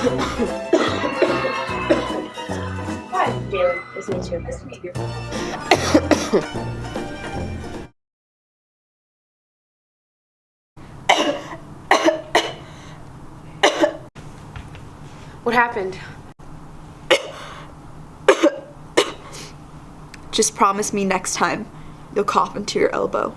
Hi, Jalen. Nice to meet you. Nice to meet you. What happened? Just promise me next time you'll cough into your elbow.